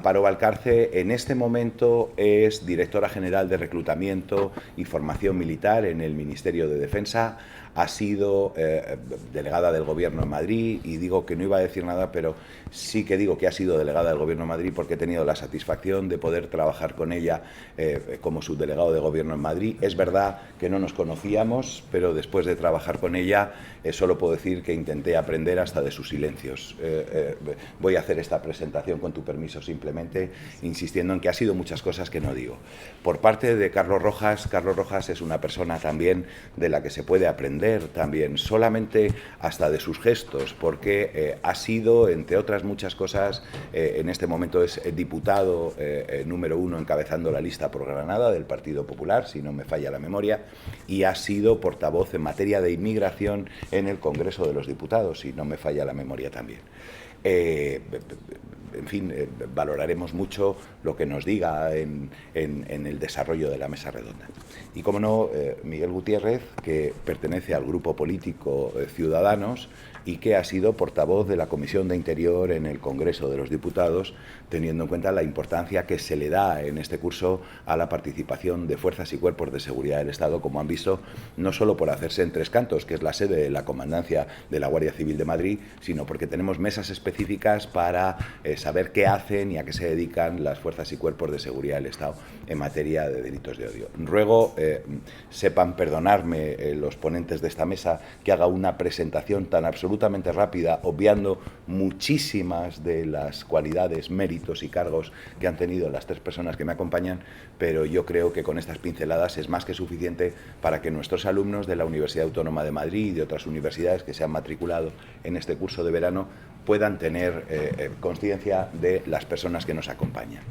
Amparo Valcarce en este momento es directora general de Reclutamiento y Formación Militar en el Ministerio de Defensa. Ha sido delegada del Gobierno en Madrid, y digo que no iba a decir nada, pero sí que digo que ha sido delegada del Gobierno en Madrid porque he tenido la satisfacción de poder trabajar con ella como subdelegado de Gobierno en Madrid. Es verdad que no nos conocíamos, pero después de trabajar con ella solo puedo decir que intenté aprender hasta de sus silencios. Voy a hacer esta presentación con tu permiso, simplemente insistiendo en que ha sido muchas cosas que no digo. Por parte de Carlos Rojas es una persona también de la que se puede aprender también, solamente hasta de sus gestos, porque ha sido, entre otras muchas cosas, en este momento es diputado número 1 encabezando la lista por Granada del Partido Popular, si no me falla la memoria, y ha sido portavoz en materia de inmigración en el Congreso de los Diputados, si no me falla la memoria también. En fin, valoraremos mucho lo que nos diga en el desarrollo de la mesa redonda. Y, como no, Miguel Gutiérrez, que pertenece al grupo político Ciudadanos y que ha sido portavoz de la Comisión de Interior en el Congreso de los Diputados, teniendo en cuenta la importancia que se le da en este curso a la participación de fuerzas y cuerpos de seguridad del Estado, como han visto, no solo por hacerse en Tres Cantos, que es la sede de la Comandancia de la Guardia Civil de Madrid, sino porque tenemos mesas específicas para saber qué hacen y a qué se dedican las fuerzas y cuerpos de seguridad del Estado en materia de delitos de odio. Ruego sepan perdonarme los ponentes de esta mesa que haga una presentación tan absolutamente rápida, obviando muchísimas de las cualidades, méritos y cargos que han tenido las tres personas que me acompañan, pero yo creo que con estas pinceladas es más que suficiente para que nuestros alumnos de la Universidad Autónoma de Madrid y de otras universidades que se han matriculado en este curso de verano puedan tener conciencia de las personas que nos acompañan.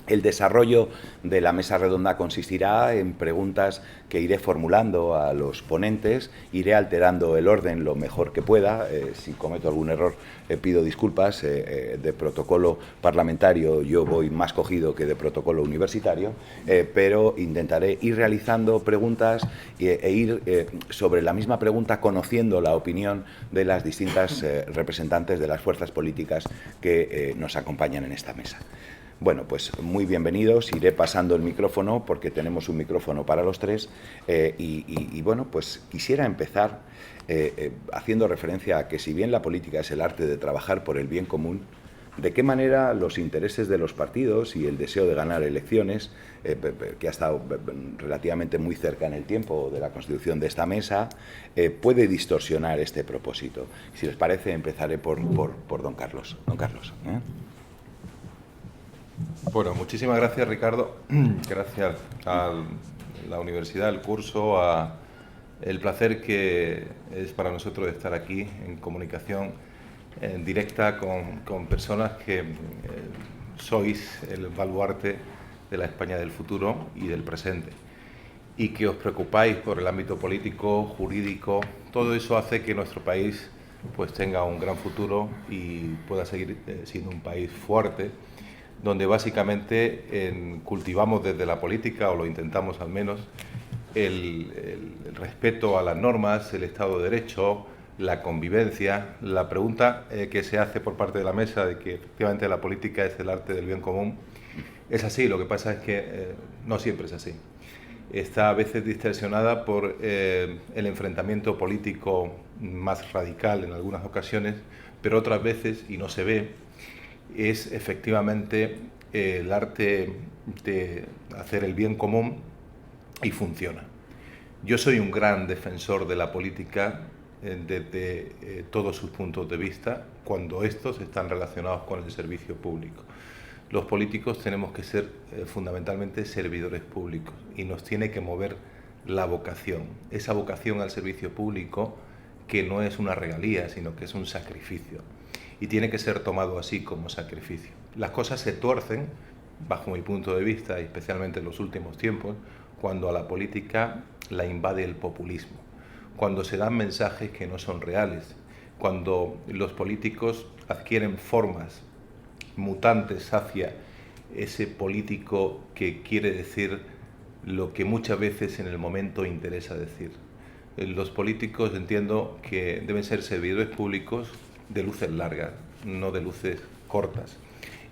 El desarrollo de la mesa redonda consistirá en preguntas que iré formulando a los ponentes, iré alterando el orden lo mejor que pueda. Si cometo algún error pido disculpas. De protocolo parlamentario yo voy más cogido que de protocolo universitario, pero intentaré ir realizando preguntas e ir sobre la misma pregunta conociendo la opinión de las distintas representantes de las fuerzas políticas que nos acompañan en esta mesa. Bueno, pues muy bienvenidos. Iré pasando el micrófono porque tenemos un micrófono para los tres y bueno, pues quisiera empezar haciendo referencia a que, si bien la política es el arte de trabajar por el bien común, ¿de qué manera los intereses de los partidos y el deseo de ganar elecciones, que ha estado relativamente muy cerca en el tiempo de la constitución de esta mesa, puede distorsionar este propósito? Si les parece, empezaré por don Carlos. Don Carlos, Bueno, muchísimas gracias, Ricardo. Gracias a la universidad, al curso, a el placer que es para nosotros estar aquí en comunicación directa con personas que sois el baluarte de la España del futuro y del presente, y que os preocupáis por el ámbito político, jurídico. Todo eso hace que nuestro país pues tenga un gran futuro y pueda seguir siendo un país fuerte, donde básicamente cultivamos desde la política, o lo intentamos al menos, el respeto a las normas, el Estado de Derecho, la convivencia. La pregunta que se hace por parte de la mesa de que efectivamente la política es el arte del bien común es así. Lo que pasa es que no siempre es así. Está a veces distorsionada por el enfrentamiento político más radical en algunas ocasiones, pero otras veces, y no se ve, es efectivamente el arte de hacer el bien común y funciona. Yo soy un gran defensor de la política desde todos sus puntos de vista, cuando estos están relacionados con el servicio público. Los políticos tenemos que ser fundamentalmente servidores públicos y nos tiene que mover la vocación, esa vocación al servicio público que no es una regalía, sino que es un sacrificio. Y tiene que ser tomado así, como sacrificio. Las cosas se tuercen, bajo mi punto de vista, y especialmente en los últimos tiempos, cuando a la política la invade el populismo, cuando se dan mensajes que no son reales, cuando los políticos adquieren formas mutantes hacia ese político que quiere decir lo que muchas veces en el momento interesa decir. Los políticos, entiendo que deben ser servidores públicos de luces largas, no de luces cortas.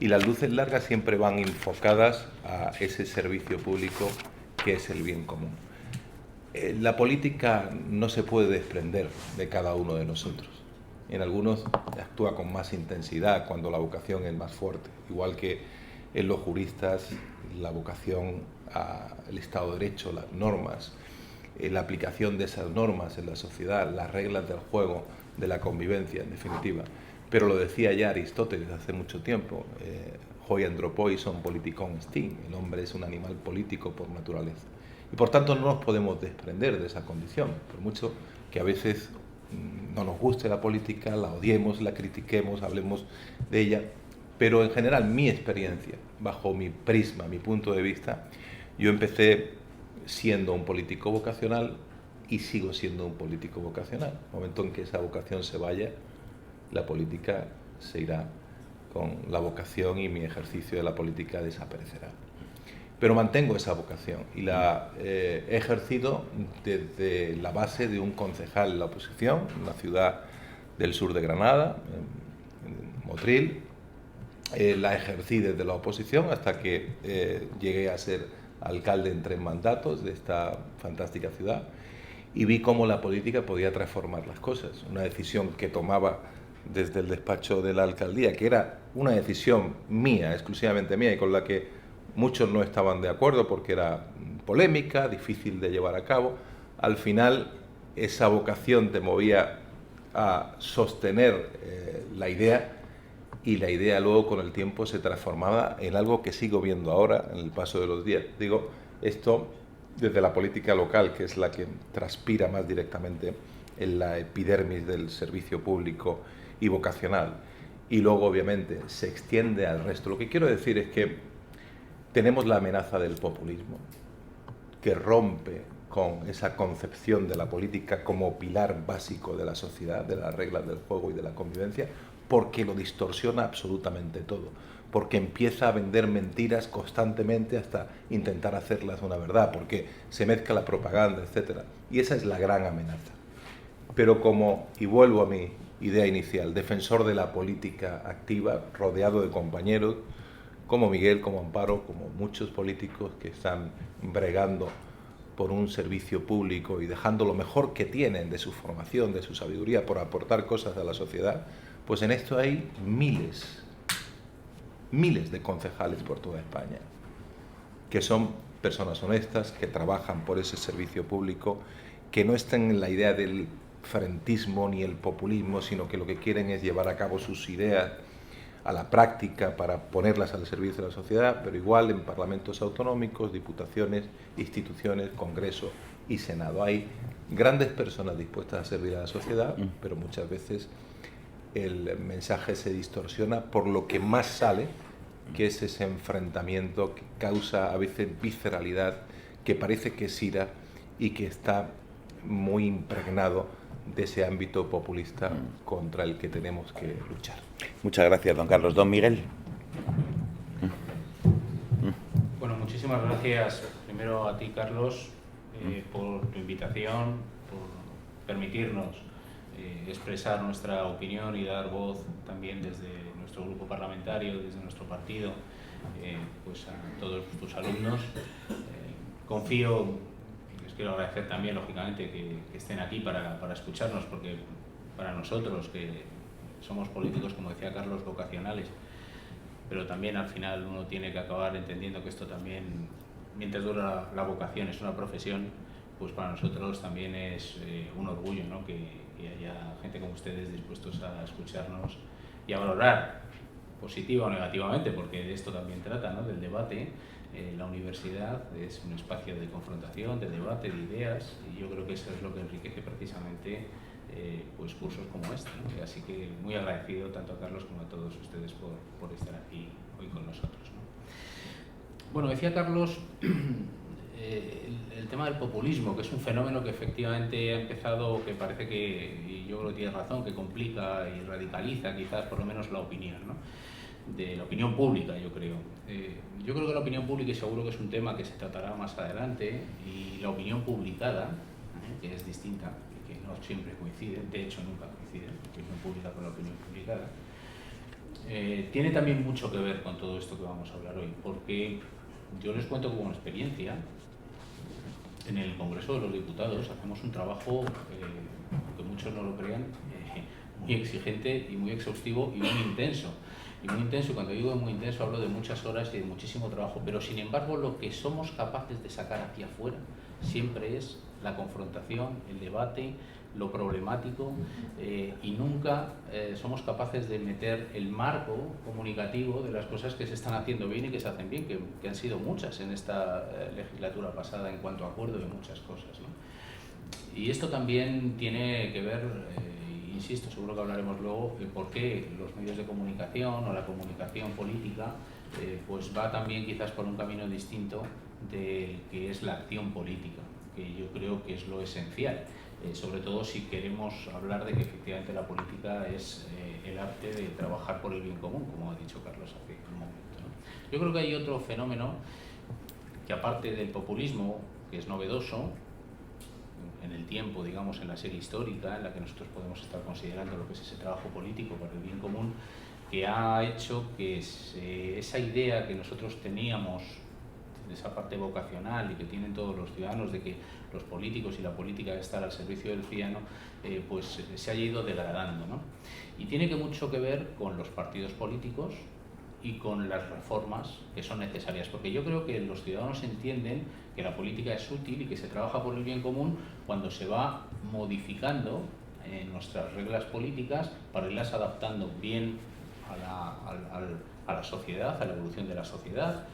y las luces largas siempre van enfocadas a ese servicio público que es el bien común. La política no se puede desprender de cada uno de nosotros. En algunos actúa con más intensidad cuando la vocación es más fuerte, igual que en los juristas la vocación al Estado de Derecho, las normas, la aplicación de esas normas en la sociedad, las reglas del juego, de la convivencia, en definitiva. Pero lo decía ya Aristóteles hace mucho tiempo, hoi anthropoi son politikon instin, el hombre es un animal político por naturaleza. Y por tanto no nos podemos desprender de esa condición, por mucho que a veces no nos guste la política, la odiemos, la critiquemos, hablemos de ella, pero en general mi experiencia, bajo mi prisma, mi punto de vista, yo empecé siendo un político vocacional y sigo siendo un político vocacional. En el momento en que esa vocación se vaya, la política se irá con la vocación y mi ejercicio de la política desaparecerá. Pero mantengo esa vocación y la he ejercido desde la base de un concejal en la oposición, en una ciudad del sur de Granada, en Motril. La ejercí desde la oposición hasta que llegué a ser alcalde en 3 mandatos de esta fantástica ciudad y vi cómo la política podía transformar las cosas. Una decisión que tomaba desde el despacho de la alcaldía, que era una decisión mía, exclusivamente mía, y con la que muchos no estaban de acuerdo porque era polémica, difícil de llevar a cabo. Al final, esa vocación te movía a sostener la idea, y la idea luego con el tiempo se transformaba en algo que sigo viendo ahora en el paso de los días. Digo, esto desde la política local, que es la que transpira más directamente en la epidermis del servicio público y vocacional, y luego obviamente se extiende al resto. Lo que quiero decir es que tenemos la amenaza del populismo, que rompe con esa concepción de la política como pilar básico de la sociedad, de las reglas del juego y de la convivencia, porque lo distorsiona absolutamente todo, porque empieza a vender mentiras constantemente hasta intentar hacerlas una verdad, porque se mezcla la propaganda, etc. Y esa es la gran amenaza. Pero como, y vuelvo a mi idea inicial, defensor de la política activa, rodeado de compañeros como Miguel, como Amparo, como muchos políticos que están bregando por un servicio público y dejando lo mejor que tienen de su formación, de su sabiduría, por aportar cosas a la sociedad, pues en esto hay miles de concejales por toda España, que son personas honestas, que trabajan por ese servicio público, que no están en la idea del frentismo ni el populismo, sino que lo que quieren es llevar a cabo sus ideas a la práctica para ponerlas al servicio de la sociedad, pero igual en parlamentos autonómicos, diputaciones, instituciones, Congreso y Senado. Hay grandes personas dispuestas a servir a la sociedad, pero muchas veces el mensaje se distorsiona por lo que más sale, que es ese enfrentamiento que causa a veces visceralidad, que parece que es ira y que está muy impregnado de ese ámbito populista contra el que tenemos que luchar. Muchas gracias, don Carlos. Don Miguel. Bueno, muchísimas gracias primero a ti, Carlos, por tu invitación, por permitirnos expresar nuestra opinión y dar voz también desde nuestro grupo parlamentario, desde nuestro partido, pues a todos tus alumnos. Confío, les quiero agradecer también, lógicamente, que estén aquí para escucharnos, porque para nosotros, que somos políticos, como decía Carlos, vocacionales, pero también al final uno tiene que acabar entendiendo que esto también, mientras dura la vocación, es una profesión, pues para nosotros también es un orgullo, ¿no? que haya gente como ustedes dispuestos a escucharnos y a valorar positiva o negativamente, porque de esto también trata, ¿no? Del debate. La universidad es un espacio de confrontación, de debate, de ideas, y yo creo que eso es lo que enriquece precisamente pues cursos como este, ¿no? Así que muy agradecido tanto a Carlos como a todos ustedes por estar aquí hoy con nosotros, ¿no? Bueno, decía Carlos el tema del populismo, que es un fenómeno que efectivamente ha empezado, que parece que, y yo creo que tiene razón, que complica y radicaliza quizás por lo menos la opinión, ¿no? De la opinión pública, yo creo. Yo creo que la opinión pública, y seguro que es un tema que se tratará más adelante, y la opinión publicada, que es distinta, y que no siempre coincide, de hecho nunca coincide, la opinión pública con la opinión publicada, Tiene también mucho que ver con todo esto que vamos a hablar hoy, porque yo les cuento como experiencia. En el Congreso de los Diputados hacemos un trabajo, aunque muchos no lo crean, muy exigente y muy exhaustivo y muy intenso. Y muy intenso, cuando digo muy intenso, hablo de muchas horas y de muchísimo trabajo, pero sin embargo lo que somos capaces de sacar hacia afuera siempre es la confrontación, el debate, lo problemático, y nunca somos capaces de meter el marco comunicativo de las cosas que se están haciendo bien y que se hacen bien, que han sido muchas en esta legislatura pasada en cuanto a acuerdo de muchas cosas, ¿no? Y esto también tiene que ver, insisto, seguro que hablaremos luego, por qué los medios de comunicación o la comunicación política pues va también quizás por un camino distinto del que es la acción política, que yo creo que es lo esencial. Sobre todo si queremos hablar de que efectivamente la política es el arte de trabajar por el bien común, como ha dicho Carlos hace un momento, ¿no? Yo creo que hay otro fenómeno que, aparte del populismo, que es novedoso en el tiempo, digamos, en la serie histórica en la que nosotros podemos estar considerando lo que es ese trabajo político para el bien común, que ha hecho que esa idea que nosotros teníamos, esa parte vocacional y que tienen todos los ciudadanos de que los políticos y la política debe estar al servicio del ciudadano, pues se haya ido degradando, ¿no? Y tiene mucho que ver con los partidos políticos y con las reformas que son necesarias, porque yo creo que los ciudadanos entienden que la política es útil y que se trabaja por el bien común cuando se va modificando nuestras reglas políticas para irlas adaptando bien a la sociedad, a la evolución de la sociedad,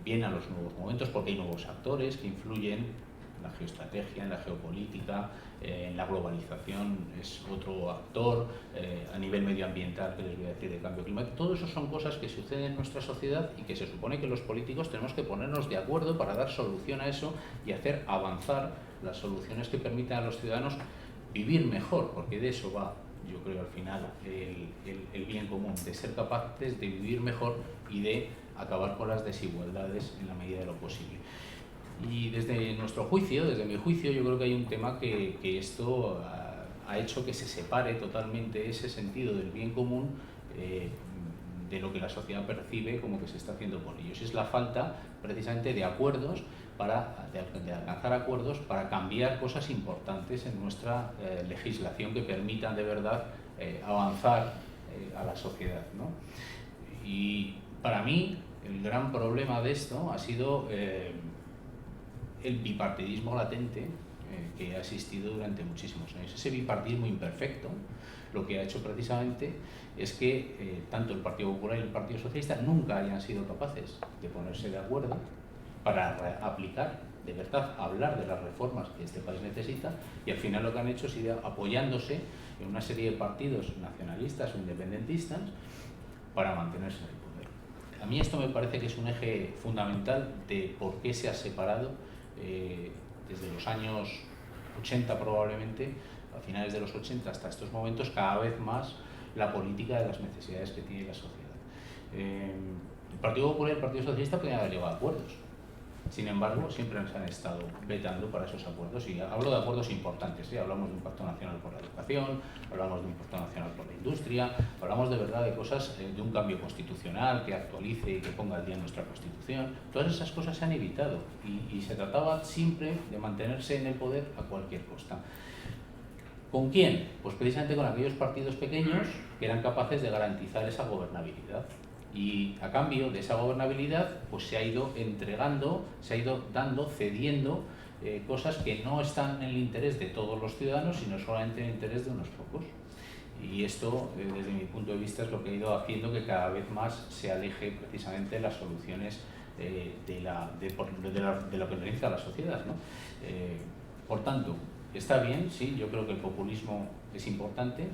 bien a los nuevos momentos, porque hay nuevos actores que influyen en la geoestrategia, en la geopolítica, en la globalización es otro actor, a nivel medioambiental, que les voy a decir, de cambio climático. Todo eso son cosas que suceden en nuestra sociedad y que se supone que los políticos tenemos que ponernos de acuerdo para dar solución a eso y hacer avanzar las soluciones que permitan a los ciudadanos vivir mejor, porque de eso va, yo creo, al final el bien común, de ser capaces de vivir mejor y de acabar con las desigualdades en la medida de lo posible. Y desde nuestro juicio, desde mi juicio, yo creo que hay un tema que esto ha hecho que se separe totalmente ese sentido del bien común de lo que la sociedad percibe como que se está haciendo por ellos. Es la falta precisamente de acuerdos, de alcanzar acuerdos para cambiar cosas importantes en nuestra legislación que permitan de verdad avanzar a la sociedad, ¿no? Y para mí el gran problema de esto ha sido el bipartidismo latente que ha existido durante muchísimos años. Ese bipartidismo imperfecto lo que ha hecho precisamente es que tanto el Partido Popular y el Partido Socialista nunca hayan sido capaces de ponerse de acuerdo para aplicar, de verdad, hablar de las reformas que este país necesita, y al final lo que han hecho es ir apoyándose en una serie de partidos nacionalistas o independentistas para mantenerse en el poder. A mí esto me parece que es un eje fundamental de por qué se ha separado desde los años 80 probablemente, a finales de los 80 hasta estos momentos, cada vez más la política de las necesidades que tiene la sociedad. El Partido Popular y el Partido Socialista podrían haber llegado a acuerdos. Sin embargo, siempre nos han estado vetando para esos acuerdos, y hablo de acuerdos importantes, ¿sí? Hablamos de un pacto nacional por la educación, hablamos de un pacto nacional por la industria, hablamos de verdad de cosas, de un cambio constitucional que actualice y que ponga al día nuestra Constitución. Todas esas cosas se han evitado y se trataba siempre de mantenerse en el poder a cualquier costa. ¿Con quién? Pues precisamente con aquellos partidos pequeños que eran capaces de garantizar esa gobernabilidad. Y a cambio de esa gobernabilidad, pues se ha ido entregando, se ha ido dando, cediendo cosas que no están en el interés de todos los ciudadanos, sino solamente en el interés de unos pocos. Y esto, desde mi punto de vista, es lo que ha ido haciendo que cada vez más se aleje precisamente las soluciones de lo que realiza la sociedad, ¿no? Por tanto, está bien, sí, yo creo que el populismo es importante,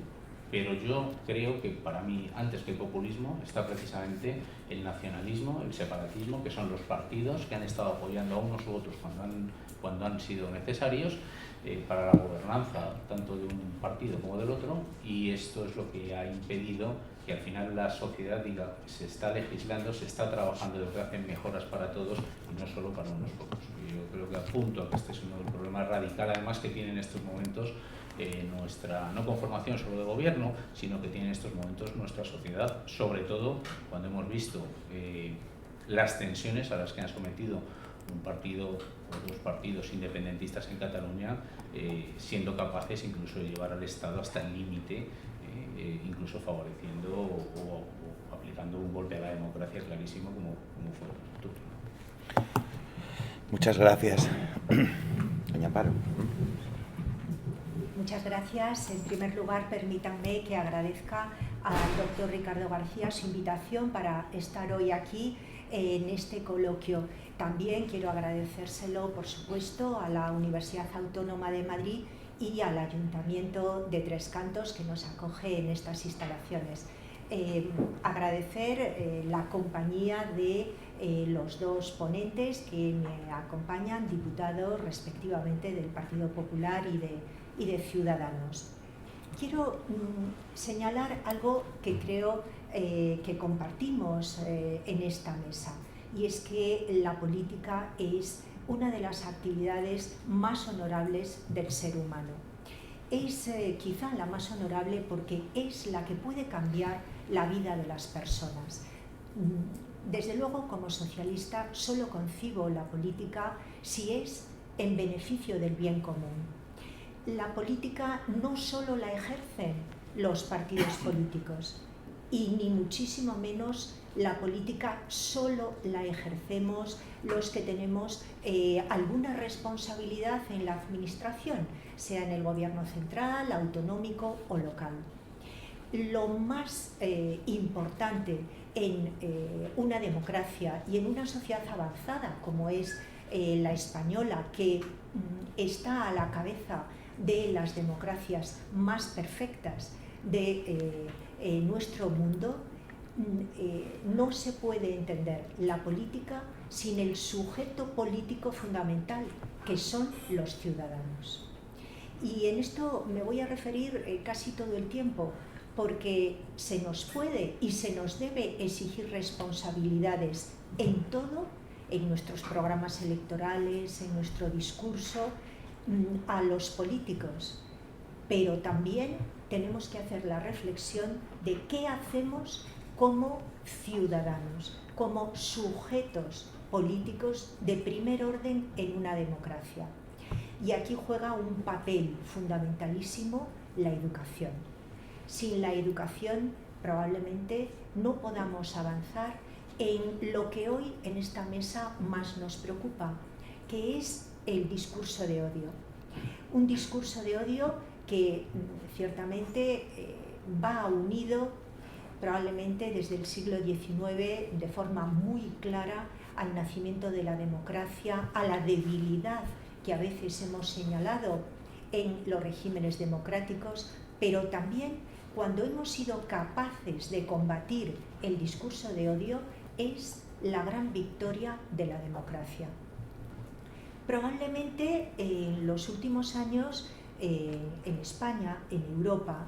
pero yo creo que para mí, antes que el populismo, está precisamente el nacionalismo, el separatismo, que son los partidos que han estado apoyando a unos u otros cuando han sido necesarios para la gobernanza tanto de un partido como del otro, y esto es lo que ha impedido que al final la sociedad diga, se está legislando, se está trabajando de que hacen mejoras para todos y no solo para unos pocos. Y yo creo que apunto a que este es uno de los problemas radicales además que tiene en estos momentos nuestra no conformación solo de gobierno, sino que tiene en estos momentos nuestra sociedad, sobre todo cuando hemos visto las tensiones a las que han sometido un partido o dos partidos independentistas en Cataluña, siendo capaces incluso de llevar al Estado hasta el límite, incluso favoreciendo o aplicando un golpe a la democracia clarísimo como fue el turno. Muchas gracias. Doña Amparo. Muchas gracias. En primer lugar, permítanme que agradezca al doctor Ricardo García su invitación para estar hoy aquí en este coloquio. También quiero agradecérselo, por supuesto, a la Universidad Autónoma de Madrid y al Ayuntamiento de Tres Cantos que nos acoge en estas instalaciones. Agradecer la compañía de los dos ponentes que me acompañan, diputados respectivamente del Partido Popular y de Ciudadanos. Quiero señalar algo que creo que compartimos en esta mesa, y es que la política es una de las actividades más honorables del ser humano. Es quizá la más honorable porque es la que puede cambiar la vida de las personas. Desde luego, como socialista, solo concibo la política si es en beneficio del bien común. La política no solo la ejercen los partidos políticos, y ni muchísimo menos la política solo la ejercemos los que tenemos alguna responsabilidad en la administración, sea en el gobierno central, autonómico o local. Lo más importante en una democracia y en una sociedad avanzada como es la española, que está a la cabeza de las democracias más perfectas de nuestro mundo, no se puede entender la política sin el sujeto político fundamental, que son los ciudadanos. Y en esto me voy a referir casi todo el tiempo, porque se nos puede y se nos debe exigir responsabilidades en todo, en nuestros programas electorales, en nuestro discurso, a los políticos, pero también tenemos que hacer la reflexión de qué hacemos como ciudadanos, como sujetos políticos de primer orden en una democracia. Y aquí juega un papel fundamentalísimo la educación. Sin la educación probablemente no podamos avanzar en lo que hoy en esta mesa más nos preocupa, que es el discurso de odio. Un discurso de odio que ciertamente va unido probablemente desde el siglo XIX de forma muy clara al nacimiento de la democracia, a la debilidad que a veces hemos señalado en los regímenes democráticos, pero también cuando hemos sido capaces de combatir el discurso de odio es la gran victoria de la democracia. Probablemente en los últimos años en España, en Europa,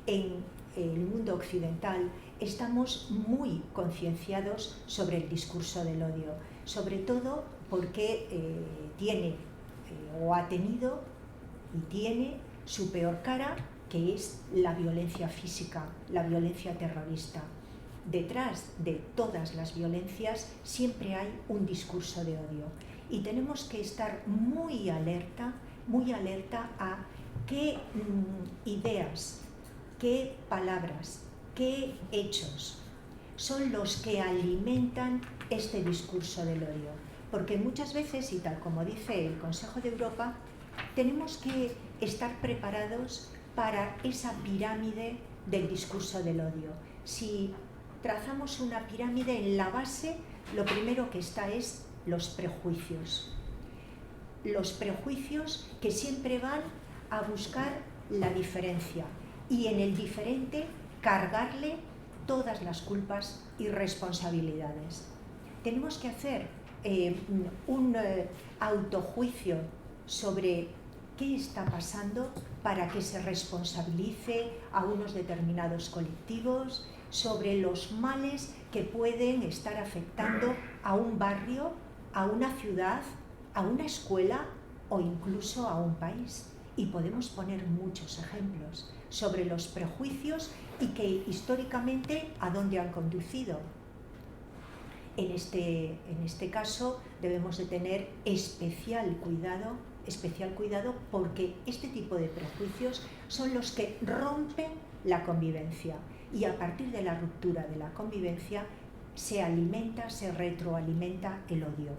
en el mundo occidental, estamos muy concienciados sobre el discurso del odio, sobre todo porque tiene o ha tenido y tiene su peor cara, que es la violencia física, la violencia terrorista. Detrás de todas las violencias siempre hay un discurso de odio y tenemos que estar muy alerta a qué ideas, qué palabras, qué hechos son los que alimentan este discurso del odio. Porque muchas veces, y tal como dice el Consejo de Europa, tenemos que estar preparados para esa pirámide del discurso del odio. Si trazamos una pirámide, en la base lo primero que está es los prejuicios. Los prejuicios que siempre van a buscar la diferencia y en el diferente cargarle todas las culpas y responsabilidades. Tenemos que hacer un autojuicio sobre qué está pasando para que se responsabilice a unos determinados colectivos, sobre los males que pueden estar afectando a un barrio, a una ciudad, a una escuela o incluso a un país. Y podemos poner muchos ejemplos sobre los prejuicios y que históricamente a dónde han conducido. En este caso debemos de tener especial cuidado porque este tipo de prejuicios son los que rompen la convivencia y a partir de la ruptura de la convivencia se retroalimenta el odio.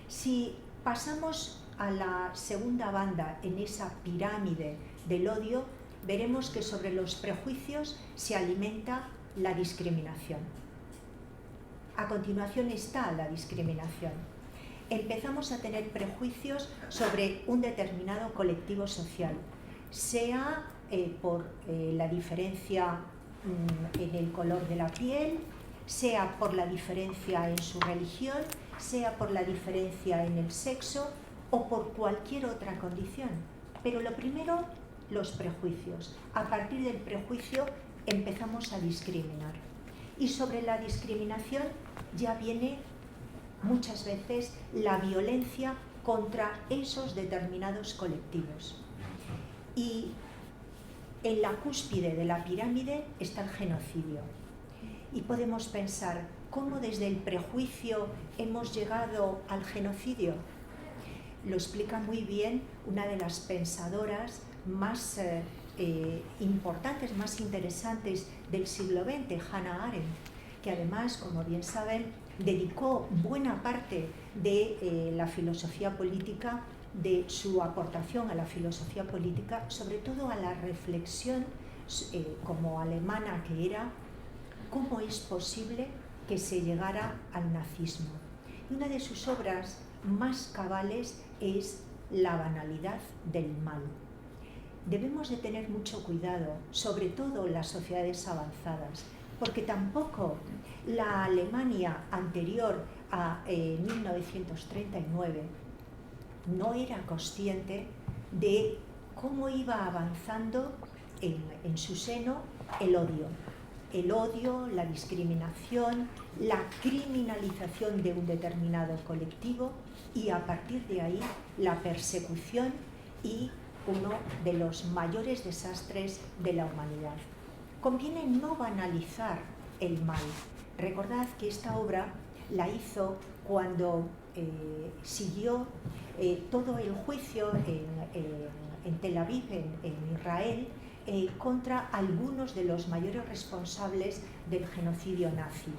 Si pasamos a la segunda banda en esa pirámide del odio, veremos que sobre los prejuicios se alimenta la discriminación. A continuación está la discriminación. Empezamos a tener prejuicios sobre un determinado colectivo social, sea por la diferencia en el color de la piel, sea por la diferencia en su religión, sea por la diferencia en el sexo o por cualquier otra condición. Pero lo primero, los prejuicios. A partir del prejuicio empezamos a discriminar. Y sobre la discriminación ya viene muchas veces la violencia contra esos determinados colectivos. Y en la cúspide de la pirámide está el genocidio. Y podemos pensar, ¿cómo desde el prejuicio hemos llegado al genocidio? Lo explica muy bien una de las pensadoras más importantes, más interesantes del siglo XX, Hannah Arendt, que además, como bien saben, dedicó buena parte de la filosofía política, de su aportación a la filosofía política, sobre todo a la reflexión, como alemana que era, cómo es posible que se llegara al nazismo. Y una de sus obras más cabales es La banalidad del mal. Debemos de tener mucho cuidado, sobre todo en las sociedades avanzadas, porque tampoco la Alemania anterior a 1939 no era consciente de cómo iba avanzando en su seno el odio, la discriminación, la criminalización de un determinado colectivo y a partir de ahí la persecución y uno de los mayores desastres de la humanidad. Conviene no banalizar el mal. Recordad que esta obra la hizo cuando siguió todo el juicio en Tel Aviv, en Israel, contra algunos de los mayores responsables del genocidio nazi,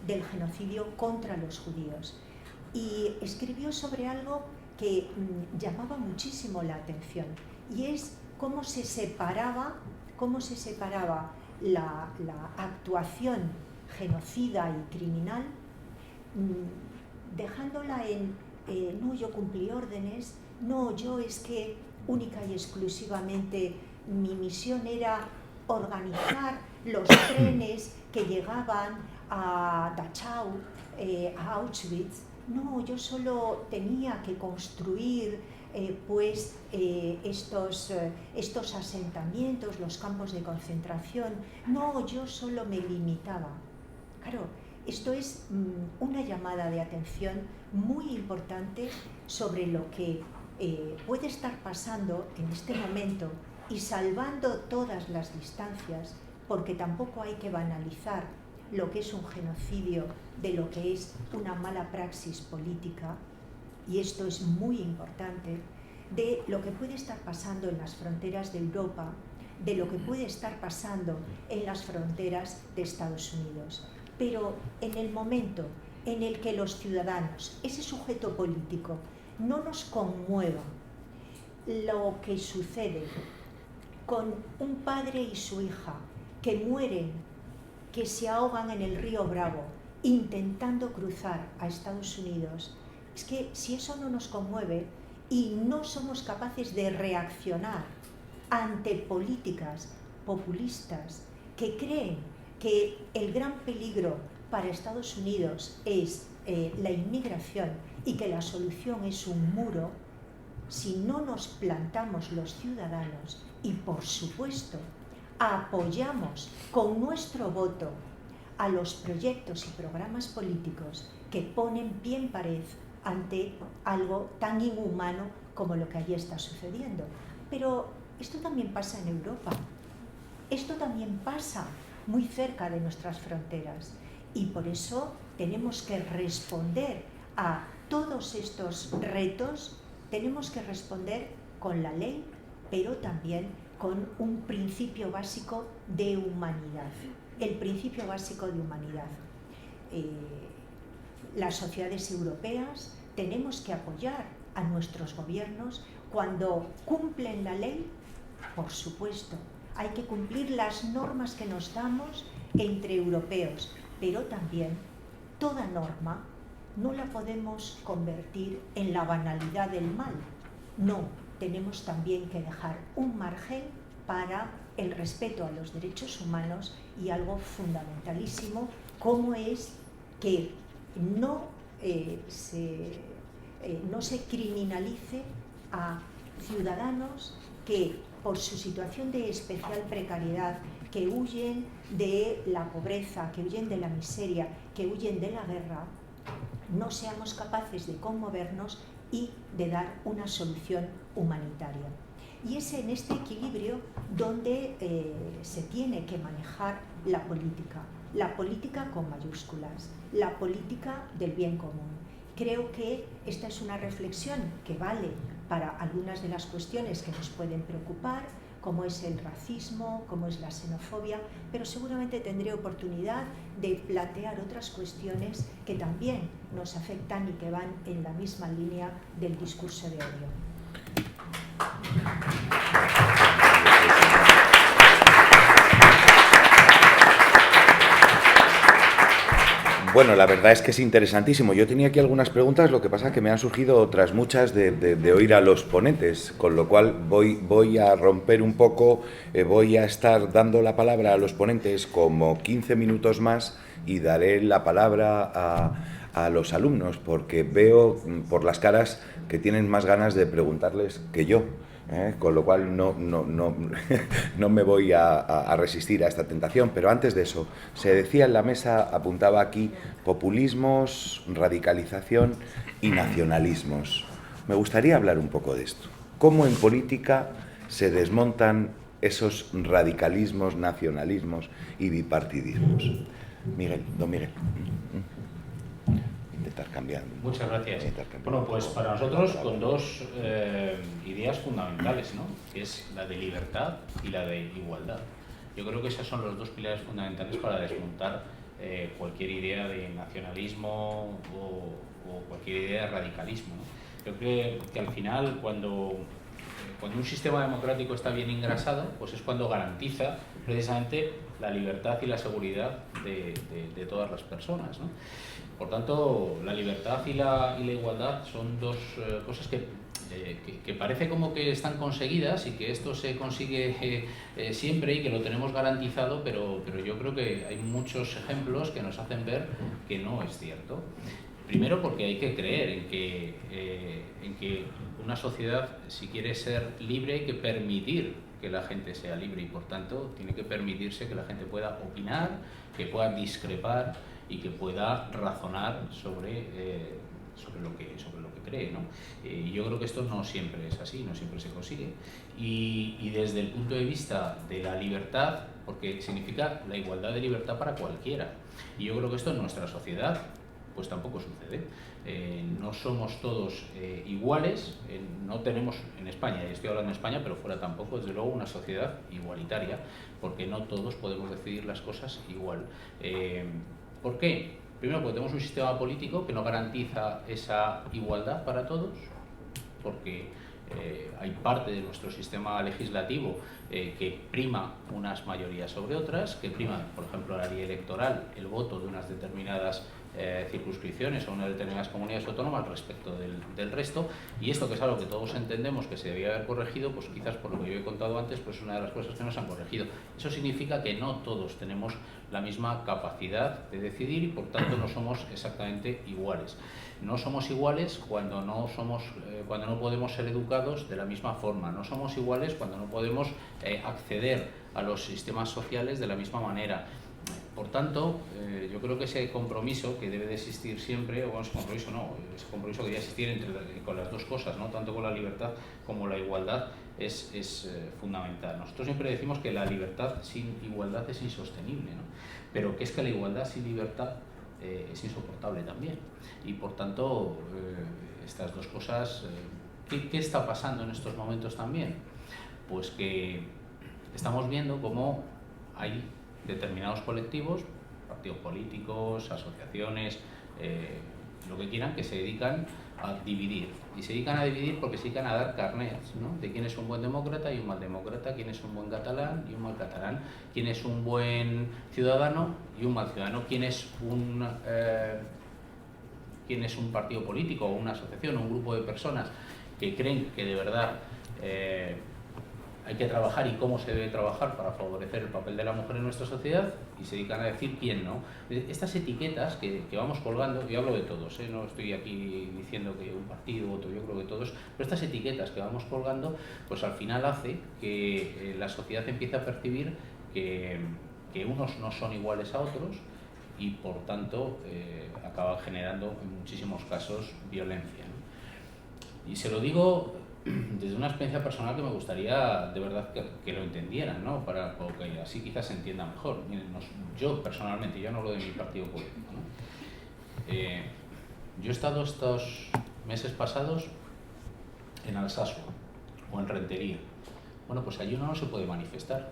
del genocidio contra los judíos. Y escribió sobre algo que llamaba muchísimo la atención, y es cómo se separaba la actuación genocida y criminal, dejándola en no, yo cumplí órdenes, no, yo es que única y exclusivamente mi misión era organizar los trenes que llegaban a Dachau, a Auschwitz. No, yo solo tenía que construir estos asentamientos, los campos de concentración. No, yo solo me limitaba. Claro, esto es una llamada de atención muy importante sobre lo que puede estar pasando en este momento y salvando todas las distancias, porque tampoco hay que banalizar lo que es un genocidio de lo que es una mala praxis política, y esto es muy importante, de lo que puede estar pasando en las fronteras de Europa, de lo que puede estar pasando en las fronteras de Estados Unidos. Pero en el momento en el que los ciudadanos, ese sujeto político, no nos conmueva lo que sucede con un padre y su hija que mueren, que se ahogan en el río Bravo intentando cruzar a Estados Unidos, es que si eso no nos conmueve y no somos capaces de reaccionar ante políticas populistas que creen que el gran peligro para Estados Unidos es la inmigración y que la solución es un muro, si no nos plantamos los ciudadanos y, por supuesto, apoyamos con nuestro voto a los proyectos y programas políticos que ponen pie en pared ante algo tan inhumano como lo que allí está sucediendo. Pero esto también pasa en Europa, esto también pasa muy cerca de nuestras fronteras, y por eso tenemos que responder a todos estos retos, tenemos que responder con la ley, pero también con un principio básico de humanidad, el principio básico de humanidad. Las sociedades europeas tenemos que apoyar a nuestros gobiernos cuando cumplen la ley, por supuesto. Hay que cumplir las normas que nos damos entre europeos, pero también toda norma no la podemos convertir en la banalidad del mal. No, tenemos también que dejar un margen para el respeto a los derechos humanos y algo fundamentalísimo, como es que no se criminalice a ciudadanos que, por su situación de especial precariedad, que huyen de la pobreza, que huyen de la miseria, que huyen de la guerra, no seamos capaces de conmovernos y de dar una solución humanitaria. Y es en este equilibrio donde se tiene que manejar la política con mayúsculas, la política del bien común. Creo que esta es una reflexión que vale para algunas de las cuestiones que nos pueden preocupar, como es el racismo, como es la xenofobia, pero seguramente tendré oportunidad de plantear otras cuestiones que también nos afectan y que van en la misma línea del discurso de odio. Bueno, la verdad es que es interesantísimo. Yo tenía aquí algunas preguntas, lo que pasa es que me han surgido otras muchas de oír a los ponentes, con lo cual voy a romper un poco, voy a estar dando la palabra a los ponentes como 15 minutos más y daré la palabra a los alumnos, porque veo por las caras que tienen más ganas de preguntarles que yo. Con lo cual no me voy a resistir a esta tentación, pero antes de eso, se decía en la mesa, apuntaba aquí, populismos, radicalización y nacionalismos. Me gustaría hablar un poco de esto. ¿Cómo en política se desmontan esos radicalismos, nacionalismos y bipartidismos? Don Miguel. Cambiando. Muchas gracias. Bueno, pues para nosotros con dos ideas fundamentales, ¿no? Que es la de libertad y la de igualdad. Yo creo que esos son los dos pilares fundamentales para desmontar cualquier idea de nacionalismo o cualquier idea de radicalismo, ¿no? Yo creo que al final cuando un sistema democrático está bien engrasado, pues es cuando garantiza precisamente la libertad y la seguridad de todas las personas, ¿no? Por tanto, la libertad y la igualdad son dos cosas que parece como que están conseguidas y que esto se consigue siempre y que lo tenemos garantizado, pero yo creo que hay muchos ejemplos que nos hacen ver que no es cierto. Primero porque hay que creer en que una sociedad, si quiere ser libre, hay que permitir que la gente sea libre y por tanto tiene que permitirse que la gente pueda opinar, que pueda discrepar y que pueda razonar sobre lo que cree, ¿no? Yo creo que esto no siempre es así, no siempre se consigue. Y desde el punto de vista de la libertad, porque significa la igualdad de libertad para cualquiera. Y yo creo que esto en nuestra sociedad pues tampoco sucede. No somos todos iguales, no tenemos en España, y estoy hablando de España, pero fuera tampoco, desde luego, una sociedad igualitaria, porque no todos podemos decidir las cosas igual. ¿Por qué? Primero, porque tenemos un sistema político que no garantiza esa igualdad para todos, porque hay parte de nuestro sistema legislativo que prima unas mayorías sobre otras, que prima, por ejemplo, la ley electoral, el voto de unas determinadas circunscripciones o unas determinadas comunidades autónomas respecto del resto, y esto, que es algo que todos entendemos que se debía haber corregido, pues quizás por lo que yo he contado antes, pues es una de las cosas que no se han corregido. Eso significa que no todos tenemos la misma capacidad de decidir y por tanto no somos exactamente iguales. No somos iguales cuando no podemos ser educados de la misma forma, no somos iguales cuando no podemos acceder a los sistemas sociales de la misma manera. por tanto, yo creo que ese compromiso que debe de existir siempre, o bueno, ese compromiso que debe existir con las dos cosas, ¿no? Tanto con la libertad como la igualdad, es fundamental. Nosotros siempre decimos que la libertad sin igualdad es insostenible, ¿no? Pero que es que la igualdad sin libertad es insoportable también. Y por tanto, estas dos cosas, ¿qué está pasando en estos momentos también? Pues que estamos viendo cómo hay determinados colectivos, partidos políticos, asociaciones, lo que quieran, que se dedican a dividir. Y se dedican a dividir porque se dedican a dar carnets, ¿no? De quién es un buen demócrata y un mal demócrata, quién es un buen catalán y un mal catalán, quién es un buen ciudadano y un mal ciudadano, quién es un partido político o una asociación o un grupo de personas que creen que de verdad hay que trabajar y cómo se debe trabajar para favorecer el papel de la mujer en nuestra sociedad, y se dedican a decir quién no. Estas etiquetas que vamos colgando, yo hablo de todos, no estoy aquí diciendo que un partido u otro, yo creo que todos, pero estas etiquetas que vamos colgando, pues al final hace que la sociedad empiece a percibir que unos no son iguales a otros, y por tanto acaba generando en muchísimos casos violencia, ¿no? Y se lo digo desde una experiencia personal que me gustaría de verdad que lo entendieran, ¿no? Para que así quizás se entienda mejor. Miren, yo personalmente, yo no hablo de mi partido político, ¿no? Yo he estado estos meses pasados en Alsasua o en Rentería. Bueno, pues allí uno no se puede manifestar,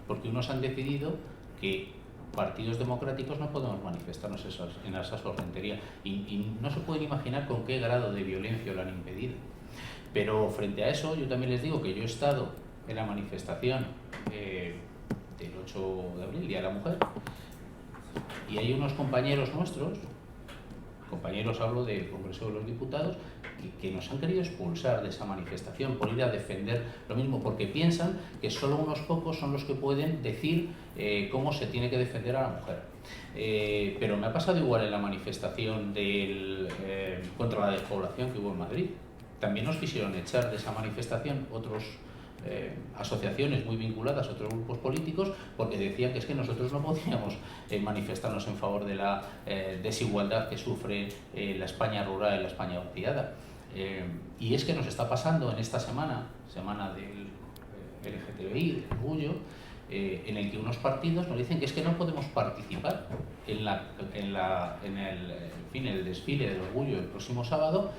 porque unos han decidido que partidos democráticos no podemos manifestarnos en Alsasua o Rentería, y no se pueden imaginar con qué grado de violencia lo han impedido. Pero frente a eso, yo también les digo que yo he estado en la manifestación del 8 de abril, Día de la Mujer, y hay unos compañeros nuestros, compañeros hablo del Congreso de los Diputados, que nos han querido expulsar de esa manifestación por ir a defender lo mismo, porque piensan que solo unos pocos son los que pueden decir cómo se tiene que defender a la mujer. Pero me ha pasado igual en la manifestación contra la despoblación que hubo en Madrid. También nos quisieron echar de esa manifestación otros asociaciones muy vinculadas a otros grupos políticos, porque decían que es que nosotros no podíamos manifestarnos en favor de la desigualdad que sufre la España rural y la España vaciada. Y es que nos está pasando en esta semana del LGTBI, del orgullo, en el que unos partidos nos dicen que es que no podemos participar en el desfile del orgullo el próximo sábado,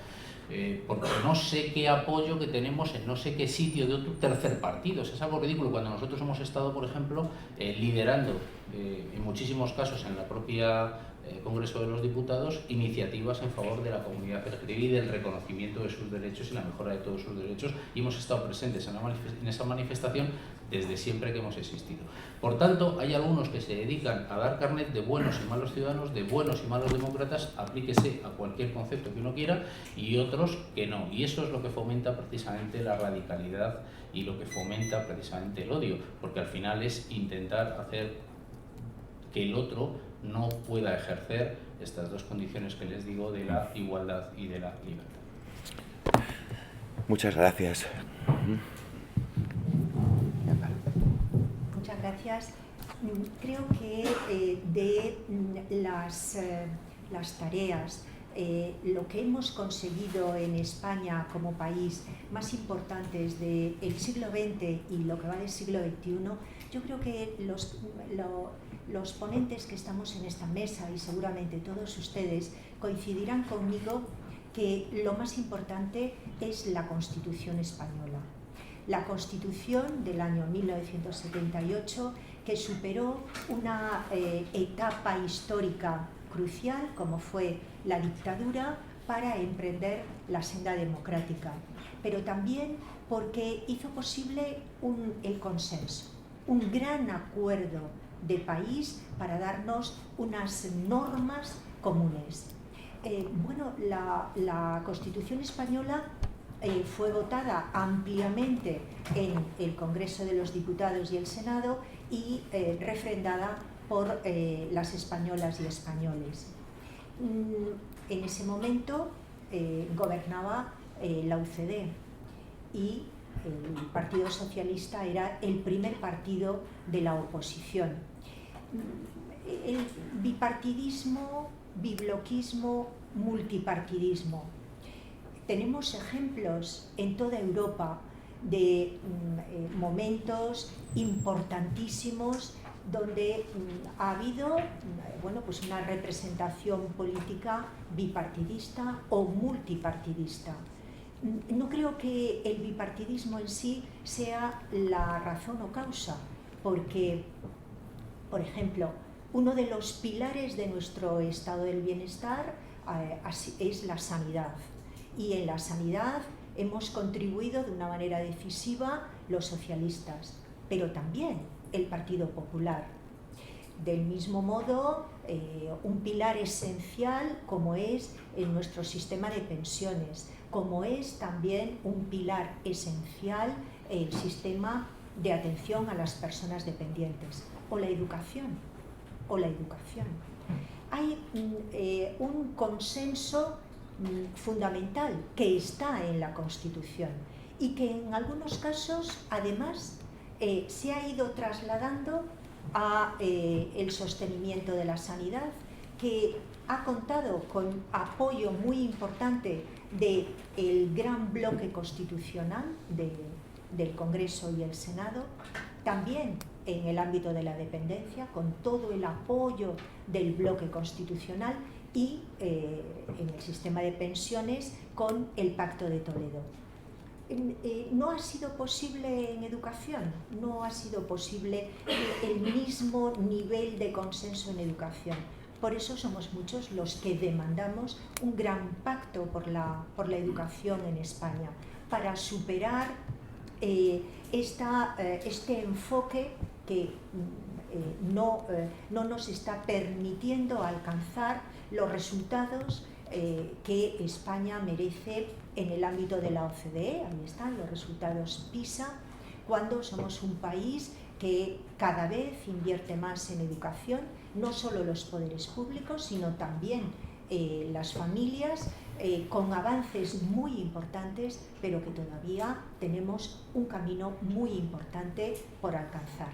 porque no sé qué apoyo que tenemos en no sé qué sitio de otro tercer partido. Es algo ridículo cuando nosotros hemos estado, por ejemplo, liderando en muchísimos casos en la propia Congreso de los Diputados iniciativas en favor de la comunidad LGTBI y del reconocimiento de sus derechos y la mejora de todos sus derechos, y hemos estado presentes en esa manifestación desde siempre que hemos existido. Por tanto, hay algunos que se dedican a dar carnet de buenos y malos ciudadanos, de buenos y malos demócratas, aplíquese a cualquier concepto que uno quiera, y otros que no. Y eso es lo que fomenta precisamente la radicalidad y lo que fomenta precisamente el odio, porque al final es intentar hacer que el otro no pueda ejercer estas dos condiciones que les digo de la igualdad y de la libertad. Muchas gracias. Muchas gracias. Creo que de las tareas, lo que hemos conseguido en España como país más importantes del siglo XX y lo que va del siglo XXI, yo creo que los ponentes que estamos en esta mesa, y seguramente todos ustedes coincidirán conmigo, que lo más importante es la Constitución española. La Constitución del año 1978, que superó una etapa histórica crucial como fue la dictadura, para emprender la senda democrática, pero también porque hizo posible el consenso, un gran acuerdo de país para darnos unas normas comunes. La Constitución española fue votada ampliamente en el Congreso de los Diputados y el Senado, y refrendada por las españolas y españoles. En ese momento gobernaba la UCD, y el Partido Socialista era el primer partido de la oposición. el bipartidismo, bibloquismo, multipartidismo. Tenemos ejemplos en toda Europa de momentos importantísimos donde ha habido pues una representación política bipartidista o multipartidista. No creo que el bipartidismo en sí sea la razón o causa, porque, por ejemplo, uno de los pilares de nuestro estado del bienestar es la sanidad. Y en la sanidad hemos contribuido de una manera decisiva los socialistas, pero también el Partido Popular. Del mismo modo, un pilar esencial como es en nuestro sistema de pensiones, como es también un pilar esencial el sistema de atención a las personas dependientes, o la educación. Hay un consenso fundamental que está en la Constitución y que en algunos casos, además, se ha ido trasladando a el sostenimiento de la sanidad, que ha contado con apoyo muy importante del gran bloque constitucional del Congreso y el Senado, también en el ámbito de la dependencia, con todo el apoyo del bloque constitucional, y en el sistema de pensiones con el Pacto de Toledo. No ha sido posible en educación, no ha sido posible el mismo nivel de consenso en educación. Por eso somos muchos los que demandamos un gran pacto por la educación en España, para superar este enfoque que no nos está permitiendo alcanzar los resultados que España merece en el ámbito de la OCDE. Ahí están los resultados PISA, cuando somos un país que cada vez invierte más en educación, no solo los poderes públicos, sino también las familias, con avances muy importantes, pero que todavía tenemos un camino muy importante por alcanzar.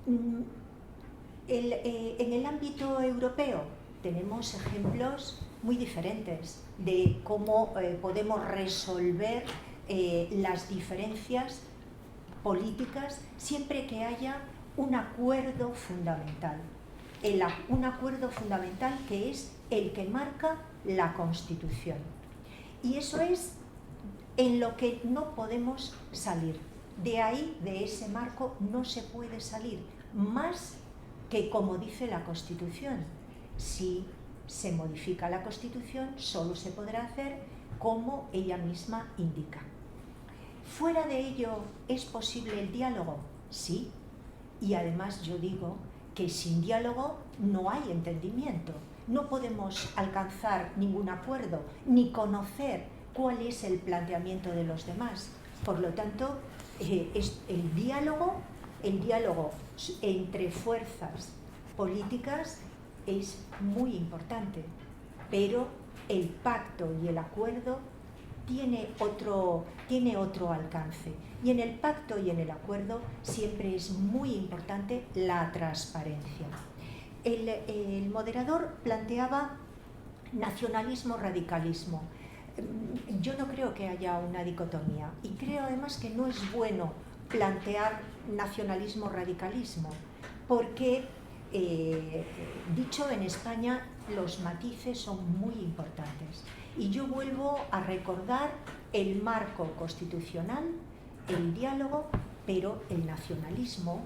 En el ámbito europeo tenemos ejemplos muy diferentes de cómo podemos resolver las diferencias políticas siempre que haya un acuerdo fundamental. Un acuerdo fundamental que es el que marca la Constitución. Y eso es en lo que no podemos salir. De ahí, de ese marco, no se puede salir más que como dice la Constitución. Si se modifica la Constitución, solo se podrá hacer como ella misma indica. ¿Fuera de ello es posible el diálogo? Sí. Y además yo digo que sin diálogo no hay entendimiento. No podemos alcanzar ningún acuerdo, ni conocer cuál es el planteamiento de los demás. Por lo tanto, el diálogo entre fuerzas políticas es muy importante, pero el pacto y el acuerdo tiene otro alcance. Y en el pacto y en el acuerdo siempre es muy importante la transparencia. El moderador planteaba nacionalismo-radicalismo. Yo no creo que haya una dicotomía y creo además que no es bueno plantear nacionalismo-radicalismo, porque dicho en España, los matices son muy importantes. Y yo vuelvo a recordar el marco constitucional, el diálogo, pero el nacionalismo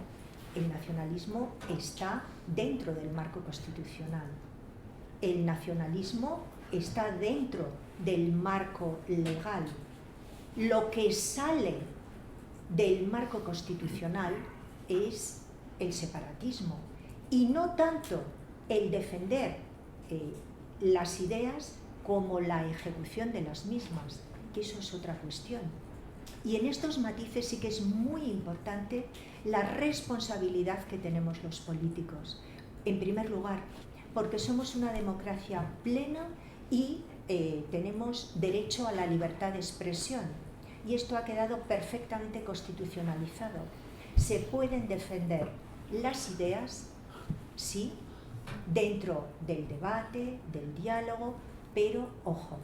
está dentro del marco constitucional. El nacionalismo está dentro del marco legal. Lo que sale del marco constitucional es el separatismo, y no tanto el defender las ideas como la ejecución de las mismas, que eso es otra cuestión. Y en estos matices sí que es muy importante la responsabilidad que tenemos los políticos. En primer lugar, porque somos una democracia plena y tenemos derecho a la libertad de expresión. Y esto ha quedado perfectamente constitucionalizado. Se pueden defender las ideas, sí, dentro del debate, del diálogo, pero ojo,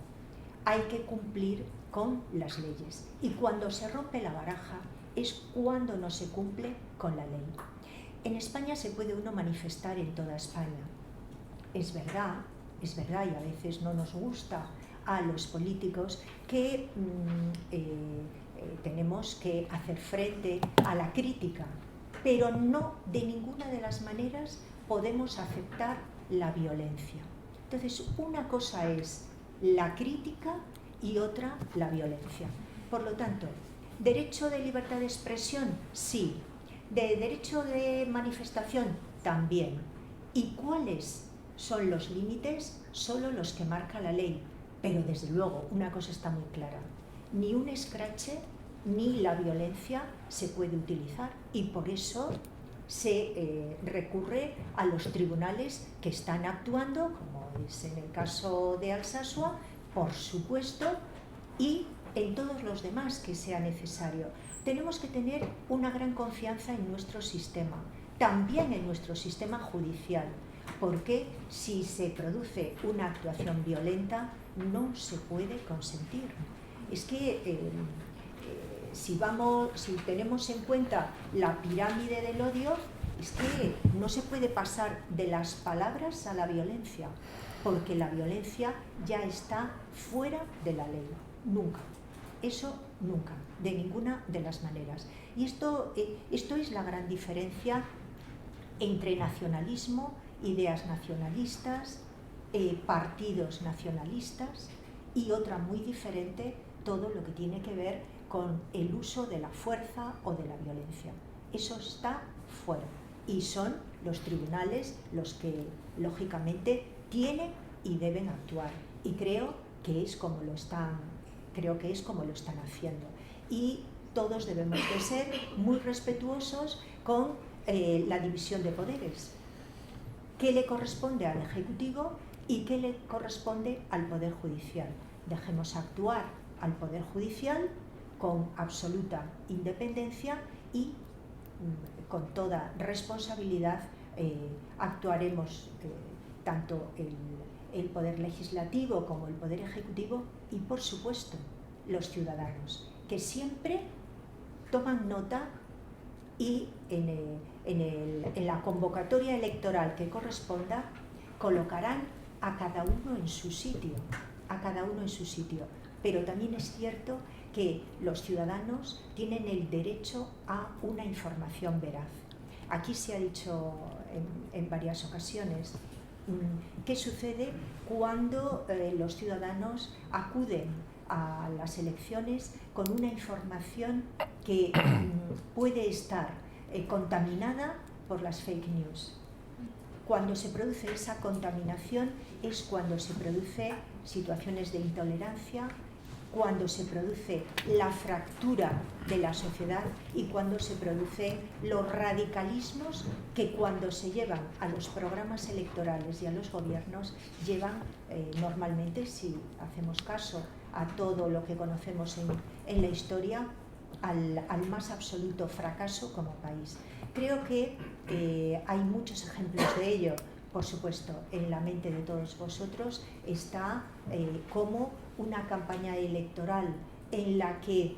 hay que cumplir con las leyes. Y cuando se rompe la baraja es cuando no se cumple con la ley. En España se puede uno manifestar en toda España. Es verdad, y a veces no nos gusta a los políticos que tenemos que hacer frente a la crítica, pero no de ninguna de las maneras podemos aceptar la violencia. Entonces, una cosa es la crítica y otra la violencia. Por lo tanto, ¿derecho de libertad de expresión? Sí. ¿De derecho de manifestación? También. ¿Y cuáles son los límites? Solo los que marca la ley. Pero desde luego, una cosa está muy clara. Ni un escrache ni la violencia se puede utilizar y por eso se recurre a los tribunales que están actuando, como es en el caso de Alsasua, por supuesto, y en todos los demás que sea necesario. Tenemos que tener una gran confianza en nuestro sistema, también en nuestro sistema judicial, porque si se produce una actuación violenta no se puede consentir. Es que si tenemos en cuenta la pirámide del odio, es que no se puede pasar de las palabras a la violencia, porque la violencia ya está fuera de la ley. Nunca. Eso nunca, de ninguna de las maneras. Y esto es la gran diferencia entre nacionalismo, ideas nacionalistas, partidos nacionalistas y otra muy diferente, todo lo que tiene que ver con el uso de la fuerza o de la violencia. Eso está fuera y son los tribunales los que lógicamente tienen y deben actuar, y creo que es como lo están haciendo, y todos debemos de ser muy respetuosos con la división de poderes, qué le corresponde al Ejecutivo y qué le corresponde al Poder Judicial. Dejemos actuar al Poder Judicial con absoluta independencia y con toda responsabilidad actuaremos tanto el Poder Legislativo como el Poder Ejecutivo y, por supuesto, los ciudadanos, que siempre toman nota y en la convocatoria electoral que corresponda colocarán a cada uno en su sitio, pero también es cierto que los ciudadanos tienen el derecho a una información veraz. Aquí se ha dicho en varias ocasiones qué sucede cuando los ciudadanos acuden a las elecciones con una información que puede estar contaminada por las fake news. Cuando se produce esa contaminación es cuando se producen situaciones de intolerancia, cuando se produce la fractura de la sociedad y cuando se producen los radicalismos que, cuando se llevan a los programas electorales y a los gobiernos, llevan normalmente, si hacemos caso a todo lo que conocemos en la historia, al más absoluto fracaso como país. Creo que hay muchos ejemplos de ello. Por supuesto, en la mente de todos vosotros está como una campaña electoral en la que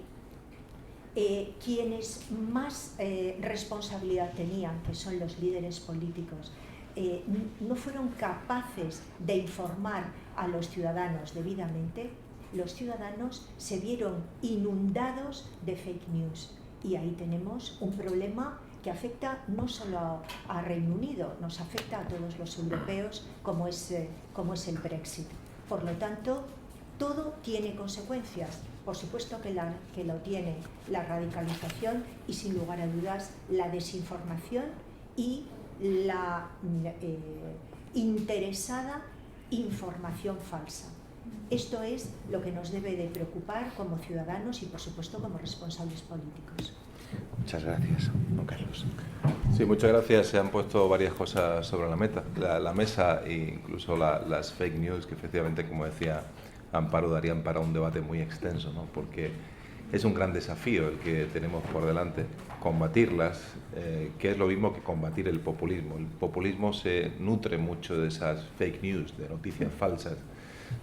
quienes más responsabilidad tenían, que son los líderes políticos, no fueron capaces de informar a los ciudadanos debidamente. Los ciudadanos se vieron inundados de fake news y ahí tenemos un problema que afecta no solo a Reino Unido, nos afecta a todos los europeos, como es el Brexit. Por lo tanto, todo tiene consecuencias. Por supuesto que lo tiene la radicalización y, sin lugar a dudas, la desinformación y la interesada información falsa. Esto es lo que nos debe de preocupar como ciudadanos y, por supuesto, como responsables políticos. Muchas gracias, don Carlos. Sí, muchas gracias. Se han puesto varias cosas sobre la mesa e incluso las fake news, que efectivamente, como decía Amparo, darían para un debate muy extenso, ¿no? Porque es un gran desafío el que tenemos por delante, combatirlas, que es lo mismo que combatir el populismo. El populismo se nutre mucho de esas fake news, de noticias falsas,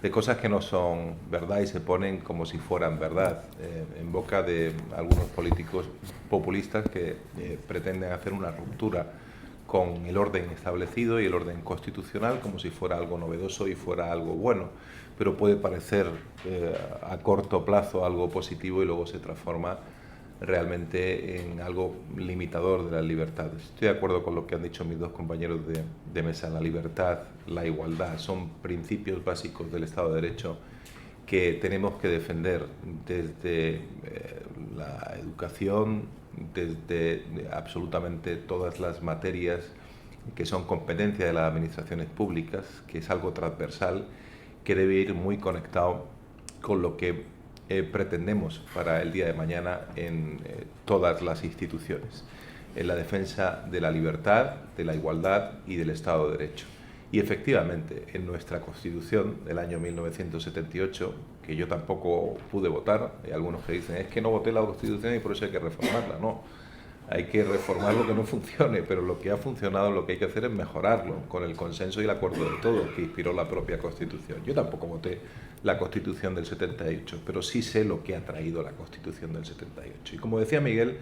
de cosas que no son verdad y se ponen como si fueran verdad, en boca de algunos políticos populistas que pretenden hacer una ruptura con el orden establecido y el orden constitucional como si fuera algo novedoso y fuera algo bueno, pero puede parecer a corto plazo algo positivo y luego se transforma realmente en algo limitador de las libertades. Estoy de acuerdo con lo que han dicho mis dos compañeros de mesa. La libertad, la igualdad son principios básicos del Estado de Derecho que tenemos que defender desde la educación, desde absolutamente todas las materias que son competencia de las administraciones públicas, que es algo transversal, que debe ir muy conectado con lo que pretendemos para el día de mañana en todas las instituciones, en la defensa de la libertad, de la igualdad y del Estado de Derecho. Y efectivamente, en nuestra Constitución del año 1978, que yo tampoco pude votar, hay algunos que dicen, es que no voté la Constitución y por eso hay que reformarla. No, hay que reformar lo que no funcione, pero lo que ha funcionado, lo que hay que hacer es mejorarlo, con el consenso y el acuerdo de todos que inspiró la propia Constitución. Yo tampoco voté la Constitución del 78, pero sí sé lo que ha traído la Constitución del 78. Y como decía Miguel,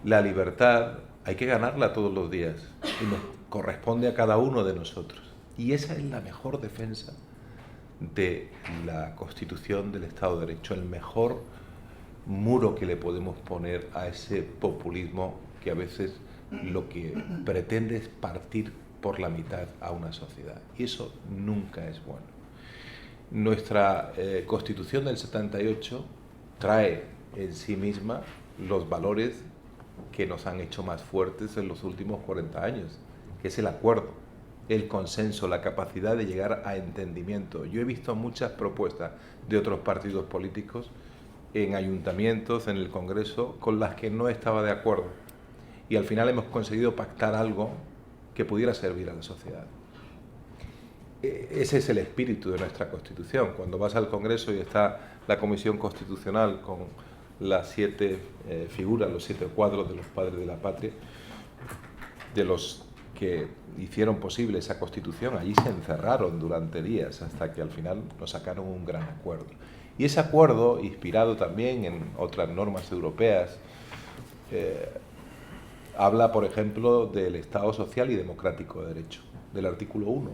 la libertad hay que ganarla todos los días y nos corresponde a cada uno de nosotros. Y esa es la mejor defensa de la Constitución del Estado de Derecho, el mejor muro que le podemos poner a ese populismo que a veces lo que pretende es partir por la mitad a una sociedad. Y eso nunca es bueno. Nuestra Constitución del 78 trae en sí misma los valores que nos han hecho más fuertes en los últimos 40 años, que es el acuerdo, el consenso, la capacidad de llegar a entendimiento. Yo he visto muchas propuestas de otros partidos políticos en ayuntamientos, en el Congreso, con las que no estaba de acuerdo. Y al final hemos conseguido pactar algo que pudiera servir a la sociedad. Ese es el espíritu de nuestra Constitución. Cuando vas al Congreso y está la Comisión Constitucional con las 7 figuras, los 7 cuadros de los padres de la patria, de los que hicieron posible esa Constitución, allí se encerraron durante días hasta que al final nos sacaron un gran acuerdo. Y ese acuerdo, inspirado también en otras normas europeas, habla, por ejemplo, del Estado social y democrático de derecho, del artículo 1.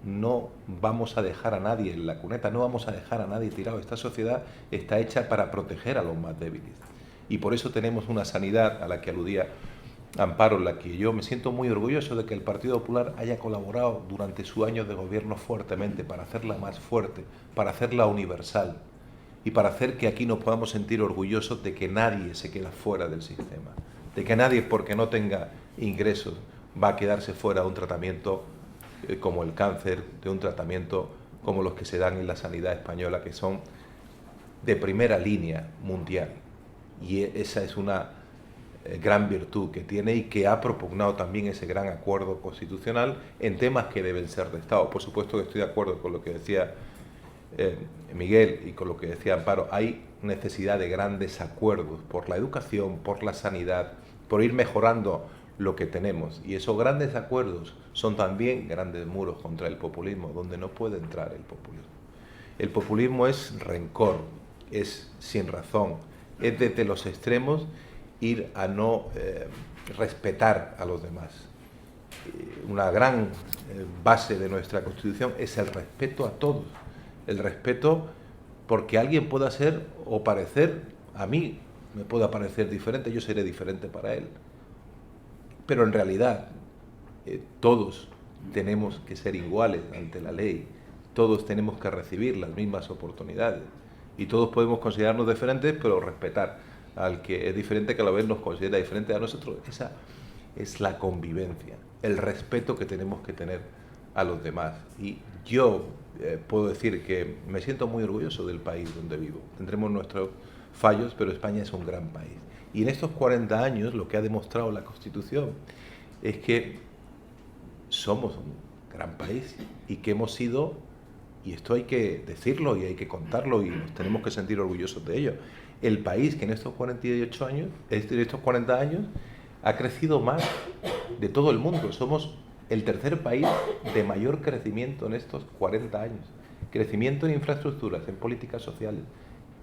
No vamos a dejar a nadie en la cuneta, no vamos a dejar a nadie tirado. Esta sociedad está hecha para proteger a los más débiles. Y por eso tenemos una sanidad a la que aludía Amparo, en la que yo me siento muy orgulloso de que el Partido Popular haya colaborado durante su año de gobierno fuertemente para hacerla más fuerte, para hacerla universal y para hacer que aquí nos podamos sentir orgullosos de que nadie se queda fuera del sistema, de que nadie, porque no tenga ingresos, va a quedarse fuera de un tratamiento como el cáncer, de un tratamiento como los que se dan en la sanidad española, que son de primera línea mundial. Y esa es una gran virtud que tiene y que ha propugnado también ese gran acuerdo constitucional en temas que deben ser de Estado. Por supuesto que estoy de acuerdo con lo que decía Miguel y con lo que decía Amparo. Hay necesidad de grandes acuerdos por la educación, por la sanidad, por ir mejorando lo que tenemos. Y esos grandes acuerdos son también grandes muros contra el populismo, donde no puede entrar el populismo. El populismo es rencor, es sin razón, es desde los extremos ir a no respetar a los demás. Una gran base de nuestra Constitución es el respeto a todos. El respeto porque alguien pueda ser o parecer, a mí me pueda parecer diferente, yo seré diferente para él. Pero en realidad todos tenemos que ser iguales ante la ley, todos tenemos que recibir las mismas oportunidades y todos podemos considerarnos diferentes, pero respetar al que es diferente, que a la vez nos considera diferente a nosotros. Esa es la convivencia, el respeto que tenemos que tener a los demás. Y yo puedo decir que me siento muy orgulloso del país donde vivo. Tendremos nuestros fallos, pero España es un gran país. Y en estos 40 años lo que ha demostrado la Constitución es que somos un gran país y que hemos sido, y esto hay que decirlo y hay que contarlo y nos tenemos que sentir orgullosos de ello, el país que en estos 48 años, en estos 40 años, ha crecido más de todo el mundo. Somos el tercer país de mayor crecimiento en estos 40 años. Crecimiento en infraestructuras, en políticas sociales,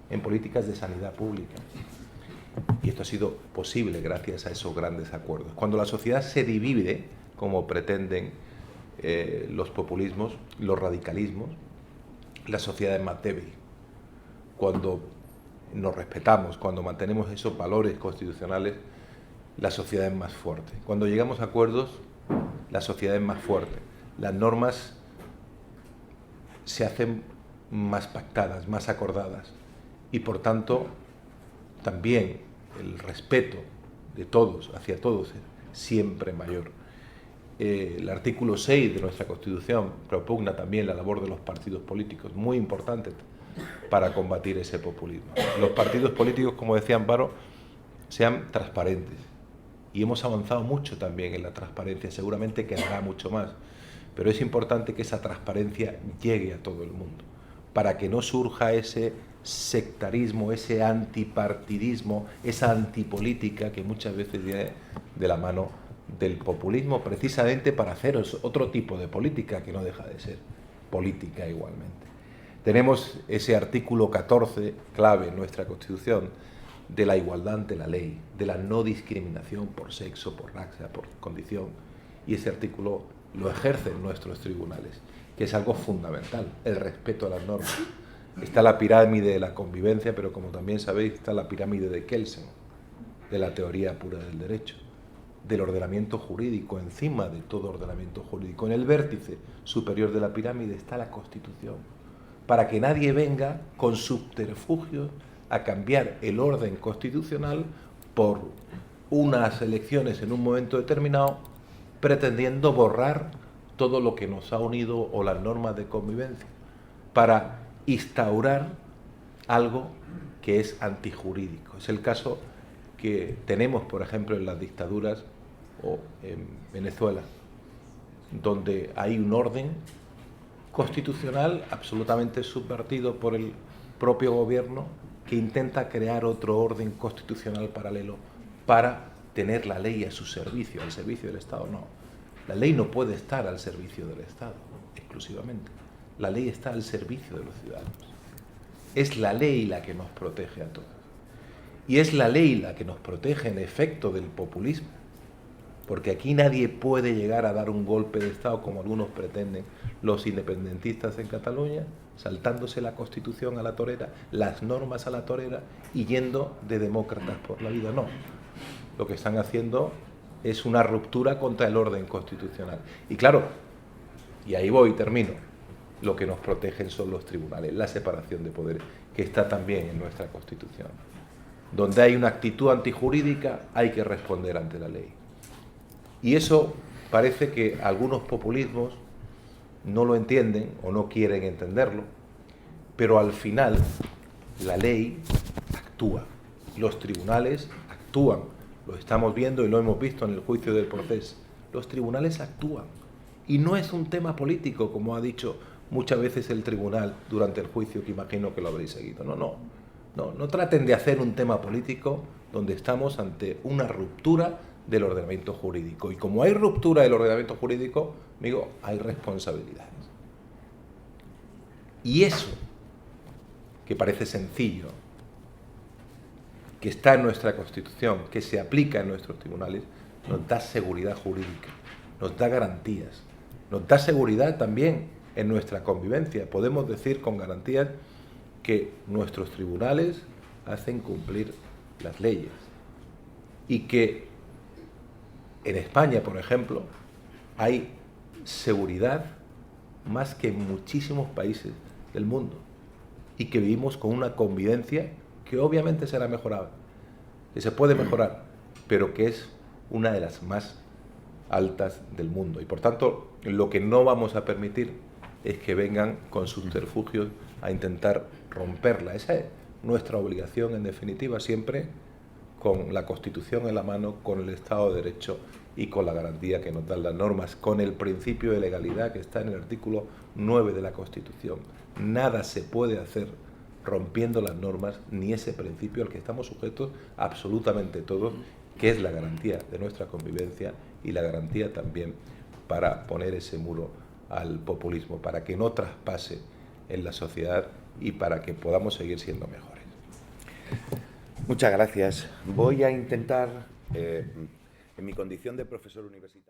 en políticas de sanidad pública. Y esto ha sido posible gracias a esos grandes acuerdos. Cuando la sociedad se divide, como pretenden los populismos, los radicalismos, la sociedad es más débil. Cuando nos respetamos, cuando mantenemos esos valores constitucionales, la sociedad es más fuerte. Cuando llegamos a acuerdos, la sociedad es más fuerte. Las normas se hacen más pactadas, más acordadas. Y por tanto, también el respeto de todos, hacia todos, es siempre mayor. El artículo 6 de nuestra Constitución propugna también la labor de los partidos políticos, muy importante para combatir ese populismo. Los partidos políticos, como decía Amparo, sean transparentes. Y hemos avanzado mucho también en la transparencia, seguramente quedará mucho más. Pero es importante que esa transparencia llegue a todo el mundo, para que no surja ese sectarismo, ese antipartidismo, esa antipolítica que muchas veces viene de la mano del populismo, precisamente para hacer otro tipo de política que no deja de ser política igualmente. Tenemos ese artículo 14, clave en nuestra Constitución, de la igualdad ante la ley, de la no discriminación por sexo, por raza, por condición, y ese artículo lo ejercen nuestros tribunales, que es algo fundamental, el respeto a las normas. Está la pirámide de la convivencia, pero como también sabéis, está la pirámide de Kelsen, de la teoría pura del derecho, del ordenamiento jurídico, encima de todo ordenamiento jurídico. En el vértice superior de la pirámide está la Constitución, para que nadie venga con subterfugios a cambiar el orden constitucional por unas elecciones en un momento determinado, pretendiendo borrar todo lo que nos ha unido o las normas de convivencia, para instaurar algo que es antijurídico. Es el caso que tenemos, por ejemplo, en las dictaduras o en Venezuela, donde hay un orden constitucional absolutamente subvertido por el propio gobierno, que intenta crear otro orden constitucional paralelo para tener la ley a su servicio, al servicio del Estado. No, la ley no puede estar al servicio del Estado exclusivamente. La ley está al servicio de los ciudadanos. Es la ley la que nos protege a todos. Y es la ley la que nos protege en efecto del populismo, porque aquí nadie puede llegar a dar un golpe de Estado como algunos pretenden los independentistas en Cataluña, saltándose la Constitución a la torera, las normas a la torera y yendo de demócratas por la vida. No, lo que están haciendo es una ruptura contra el orden constitucional. Y claro, y ahí voy y termino, lo que nos protegen son los tribunales, la separación de poderes, que está también en nuestra Constitución. Donde hay una actitud antijurídica, hay que responder ante la ley. Y eso parece que algunos populismos no lo entienden o no quieren entenderlo, pero al final la ley actúa, los tribunales actúan, lo estamos viendo y lo hemos visto en el juicio del Procés, los tribunales actúan. Y no es un tema político, como ha dicho muchas veces el tribunal durante el juicio, que imagino que lo habréis seguido. No traten de hacer un tema político donde estamos ante una ruptura del ordenamiento jurídico. Y como hay ruptura del ordenamiento jurídico, amigo, hay responsabilidades. Y eso, que parece sencillo, que está en nuestra Constitución, que se aplica en nuestros tribunales, nos da seguridad jurídica, nos da garantías, nos da seguridad también en nuestra convivencia. Podemos decir con garantías que nuestros tribunales hacen cumplir las leyes y que en España, por ejemplo, hay seguridad más que en muchísimos países del mundo y que vivimos con una convivencia que obviamente será mejorable, que se puede mejorar, pero que es una de las más altas del mundo. Y por tanto, lo que no vamos a permitir es que vengan con subterfugios a intentar romperla. Esa es nuestra obligación, en definitiva, siempre con la Constitución en la mano, con el Estado de Derecho y con la garantía que nos dan las normas, con el principio de legalidad que está en el artículo 9 de la Constitución. Nada se puede hacer rompiendo las normas ni ese principio al que estamos sujetos absolutamente todos, que es la garantía de nuestra convivencia y la garantía también para poner ese muro al populismo, para que no traspase en la sociedad y para que podamos seguir siendo mejores. Muchas gracias. Voy a intentar, en mi condición de profesor universitario...